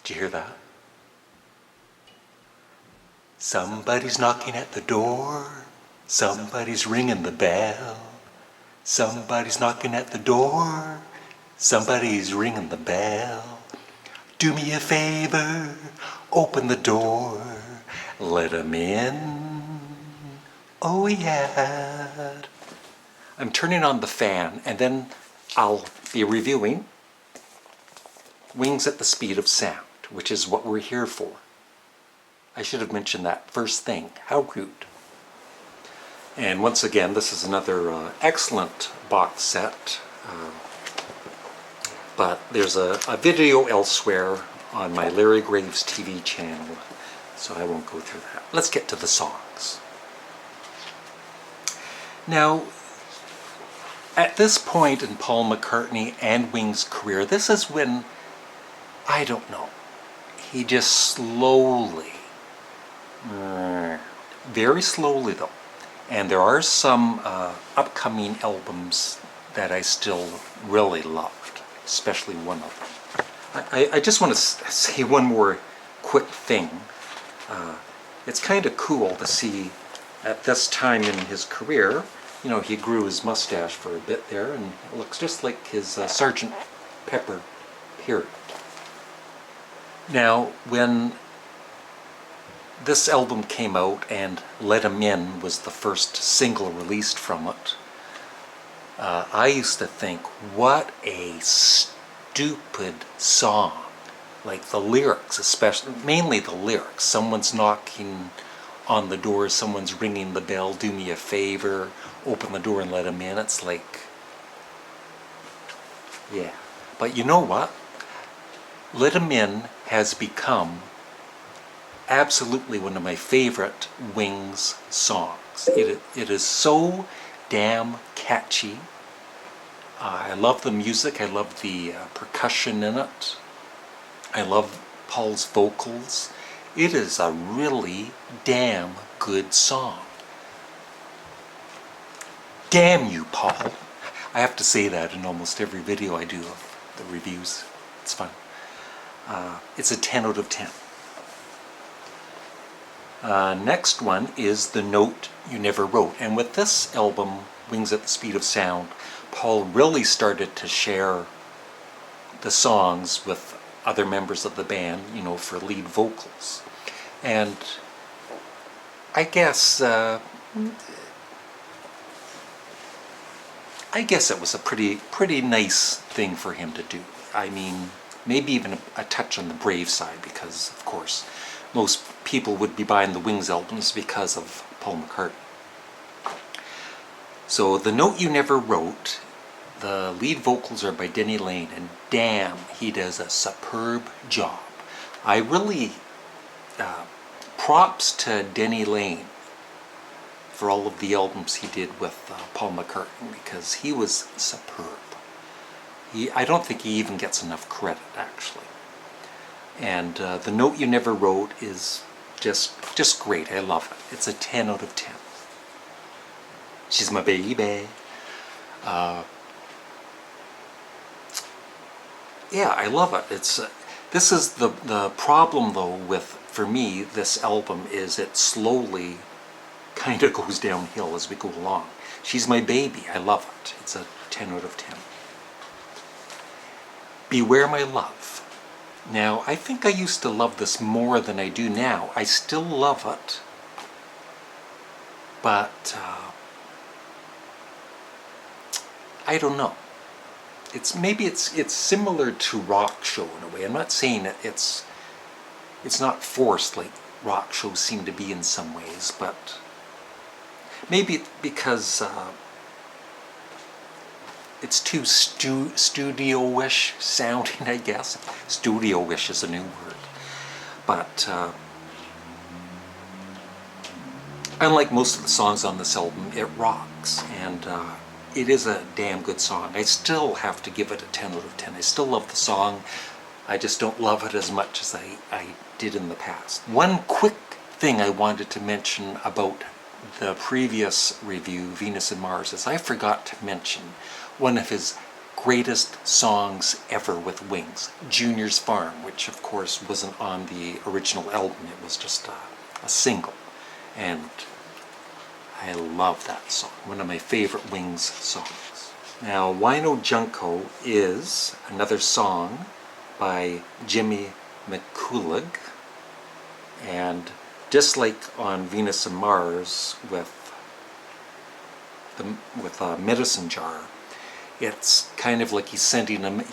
Did you hear that? Somebody's knocking at the door. Somebody's ringing the bell. Somebody's knocking at the door. Somebody's ringing the bell. Do me a favor, open the door. Let 'em in. Oh yeah. I'm turning on the fan and then I'll be reviewing Wings at the Speed of Sound, which is what we're here for. I should have mentioned that first thing. How rude. And once again, this is another excellent box set. But there's a video elsewhere on my Larry Graves TV channel, so I won't go through that. Let's get to the songs. Now, at this point in Paul McCartney and Wings' career, this is when, I don't know, he just slowly, very slowly though, and there are some upcoming albums that I still really loved, especially one of them. I just want to say one more quick thing. It's kind of cool to see at this time in his career, you know, he grew his mustache for a bit there and it looks just like his Sgt. Pepper period. Now, when this album came out and Let 'Em In was the first single released from it, I used to think, what a stupid song. Like the lyrics, especially, mainly the lyrics. Someone's knocking on the door, someone's ringing the bell, do me a favor, open the door and let 'em in. It's like, yeah. But you know what? Let 'Em In has become absolutely one of my favorite Wings songs. It is so damn catchy. I love the music, I love the percussion in it. I love Paul's vocals. It is a really damn good song. Damn you, Paul. I have to say that in almost every video I do of the reviews. It's fun. It's a 10 out of 10. Next one is The Note You Never Wrote. And with this album, Wings at the Speed of Sound, Paul really started to share the songs with other members of the band, you know, for lead vocals. And I guess it was a pretty nice thing for him to do. I mean, maybe even a touch on the brave side, because of course most people would be buying the Wings albums because of Paul McCartney. So The Note You Never Wrote, the lead vocals are by Denny Laine, and damn, he does a superb job. I really, props to Denny Laine for all of the albums he did with Paul McCartney, because he was superb. I don't think he even gets enough credit, actually. And The Note You Never Wrote is just great. I love it. It's a 10 out of 10. She's my baby. Yeah, I love it. This is the problem though with, for me, this album is it slowly kind of goes downhill as we go along. She's My Baby. I love it. It's a 10 out of 10. Beware My Love. Now, I think I used to love this more than I do now. I still love it, but I don't know. Maybe it's similar to Rock Show in a way. I'm not saying that it's not forced like rock shows seem to be in some ways, but maybe because it's too studio-ish sounding, I guess. Studio-ish is a new word. But unlike most of the songs on this album, it rocks, and it is a damn good song. I still have to give it a 10 out of 10. I still love the song. I just don't love it as much as I did in the past. One quick thing I wanted to mention about the previous review, Venus and Mars, is I forgot to mention one of his greatest songs ever with Wings. Junior's Farm, which of course wasn't on the original album, it was just a single. And I love that song, one of my favorite Wings songs. Now, Wino Junko is another song by Jimmy McCullough, and just like on Venus and Mars with Medicine Jar, it's kind of like he's sending them,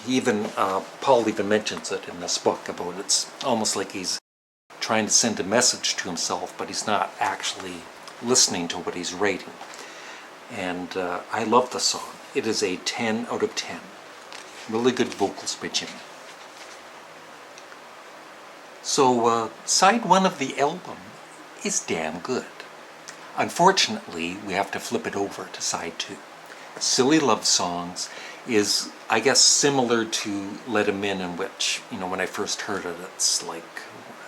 Paul even mentions it in this book about it's almost like he's trying to send a message to himself, but he's not actually listening to what he's writing. And I love the song. It is a 10 out of 10. Really good vocals by Jimmy. So side 1 of the album is damn good. Unfortunately, we have to flip it over to side 2. Silly Love Songs is, I guess, similar to Let 'Em In which, when I first heard it, it's like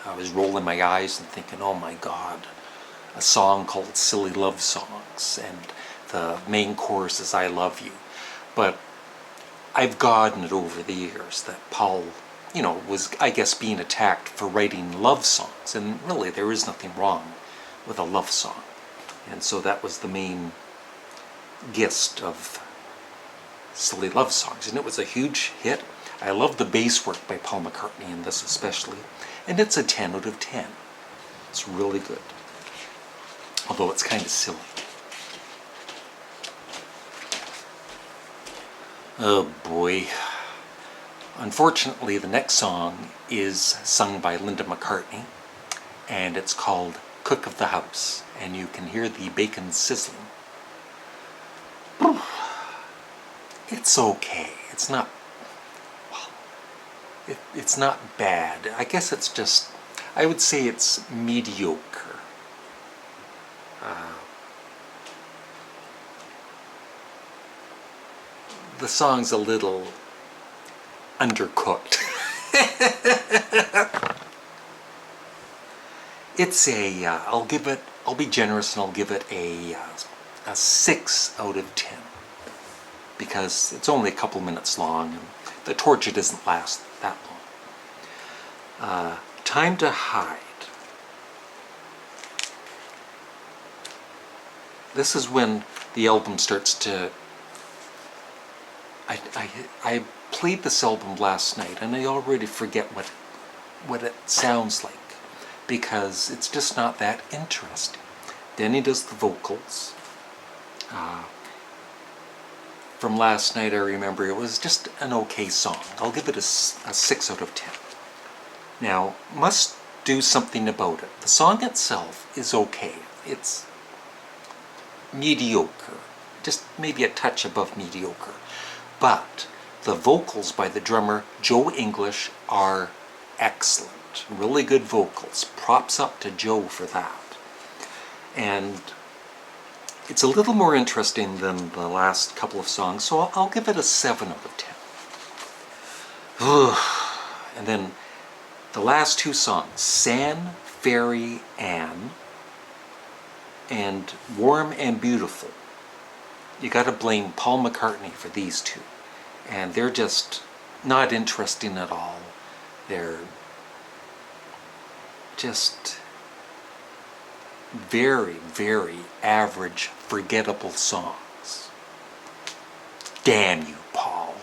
I was rolling my eyes and thinking, oh my God, a song called Silly Love Songs, and the main chorus is I Love You. But I've gotten it over the years that Paul, was, I guess, being attacked for writing love songs, and really there is nothing wrong with a love song. And so that was the main gist of Silly Love Songs, and it was a huge hit. I love the bass work by Paul McCartney in this especially, and it's a 10 out of 10. It's really good, although it's kind of silly. Oh boy. Unfortunately, the next song is sung by Linda McCartney, and it's called Cook of the House, and you can hear the bacon sizzling. It's okay. It's not, well, it's not bad. I guess it's just, I would say it's mediocre. The song's a little undercooked. It's I'll be generous and I'll give it a 6 out of 10. Because it's only a couple minutes long and the torture doesn't last that long. Time to Hide. This is when the album starts to... I played this album last night and I already forget what it sounds like, because it's just not that interesting. Denny does the vocals. From last night I remember it was just an okay song. I'll give it a 6 out of 10. Now, must do something about it. The song itself is okay. It's mediocre. Just maybe a touch above mediocre. But the vocals by the drummer Joe English are excellent. Really good vocals. Props up to Joe for that. And it's a little more interesting than the last couple of songs, so I'll give it a 7 out of 10. And then the last 2 songs, San, Fairy, Ann, and Warm and Beautiful. You gotta blame Paul McCartney for these 2. And they're just not interesting at all. They're just very, very average, forgettable songs. Damn you, Paul.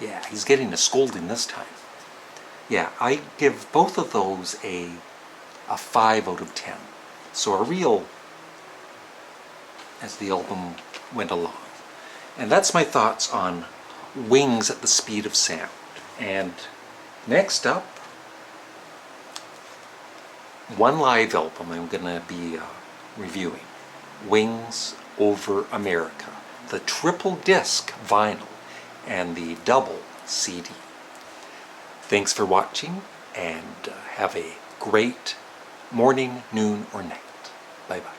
Yeah, he's getting a scolding this time. Yeah, I give both of those a 5 out of 10. So a real, as the album went along. And that's my thoughts on Wings at the Speed of Sound. And next up, one live album I'm going to be reviewing. Wings Over America. The triple disc vinyl and the double CD. Thanks for watching, and have a great morning, noon, or night. Bye-bye.